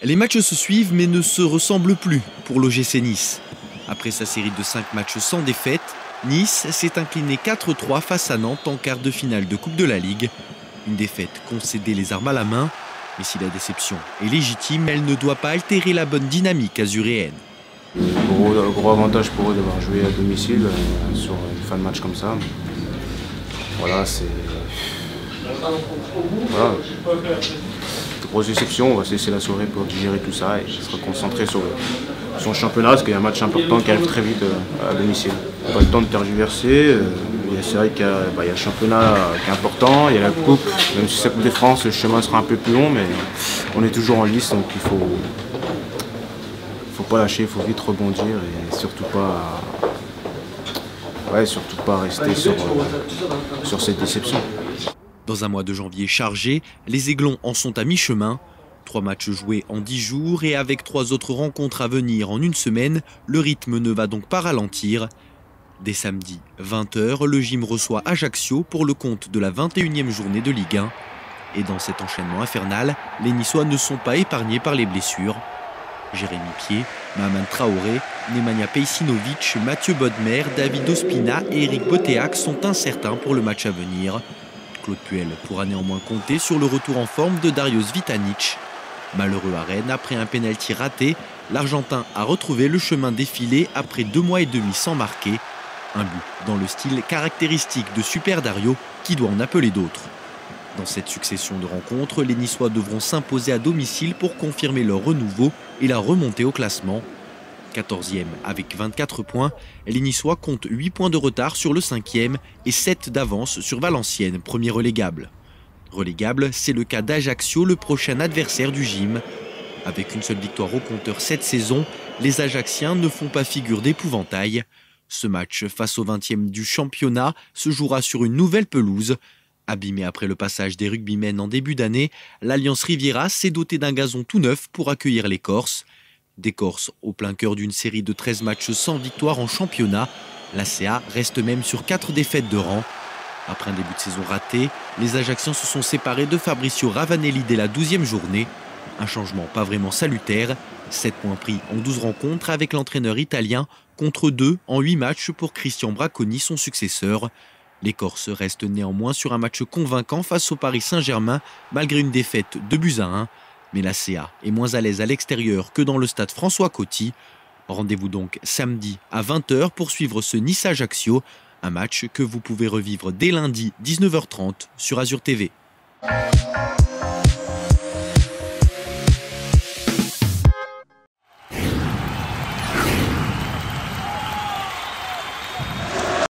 Les matchs se suivent mais ne se ressemblent plus pour l'OGC Nice. Après sa série de 5 matchs sans défaite, Nice s'est incliné 4-3 face à Nantes en quart de finale de Coupe de la Ligue. Une défaite concédée les armes à la main, mais si la déception est légitime, elle ne doit pas altérer la bonne dynamique azuréenne. Gros avantage pour eux d'avoir joué à domicile sur une fin de match comme ça. Voilà, c'est... Voilà. Grosse déception, on va se laisser la soirée pour digérer tout ça et se reconcentrer sur le championnat parce qu'il y a un match important qui arrive très vite à domicile. Pas le temps de tergiverser, c'est vrai qu'il y a le championnat qui est important, il y a la coupe, même si c'est la Coupe de France, le chemin sera un peu plus long, mais on est toujours en lice donc il faut pas lâcher, il faut vite rebondir et surtout pas rester sur cette déception. Dans un mois de janvier chargé, les Aiglons en sont à mi-chemin. 3 matchs joués en 10 jours et avec 3 autres rencontres à venir en une semaine, le rythme ne va donc pas ralentir. Dès samedi 20h, le gym reçoit Ajaccio pour le compte de la 21e journée de Ligue 1. Et dans cet enchaînement infernal, les Niçois ne sont pas épargnés par les blessures. Jérémy Pied, Maman Traoré, Nemanja Pejsinovic, Mathieu Bodmer, David Ospina et Eric Boteac sont incertains pour le match à venir. Claude Puel pourra néanmoins compter sur le retour en forme de Darius Vitanic. Malheureux à Rennes, après un pénalty raté, l'Argentin a retrouvé le chemin défilé après 2 mois et demi sans marquer. Un but dans le style caractéristique de Super Dario qui doit en appeler d'autres. Dans cette succession de rencontres, les Niçois devront s'imposer à domicile pour confirmer leur renouveau et la remontée au classement. 14e avec 24 points, les Niçois comptent 8 points de retard sur le 5e et 7 d'avance sur Valenciennes, premier relégable. Relégable, c'est le cas d'Ajaccio, le prochain adversaire du gym. Avec une seule victoire au compteur cette saison, les Ajacciens ne font pas figure d'épouvantail. Ce match face au 20e du championnat se jouera sur une nouvelle pelouse. Abîmée après le passage des rugbymen en début d'année, l'Alliance Riviera s'est dotée d'un gazon tout neuf pour accueillir les Corses. Des Corses au plein cœur d'une série de 13 matchs sans victoire en championnat, la CA reste même sur 4 défaites de rang. Après un début de saison raté, les Ajacciens se sont séparés de Fabricio Ravanelli dès la 12e journée. Un changement pas vraiment salutaire, 7 points pris en 12 rencontres avec l'entraîneur italien, contre 2 en 8 matchs pour Christian Bracconi, son successeur. Les Corses restent néanmoins sur un match convaincant face au Paris Saint-Germain, malgré une défaite 2-1. Mais la CA est moins à l'aise à l'extérieur que dans le stade François Coty. Rendez-vous donc samedi à 20h pour suivre ce Nice-Ajaccio, un match que vous pouvez revivre dès lundi 19h30 sur Azur TV.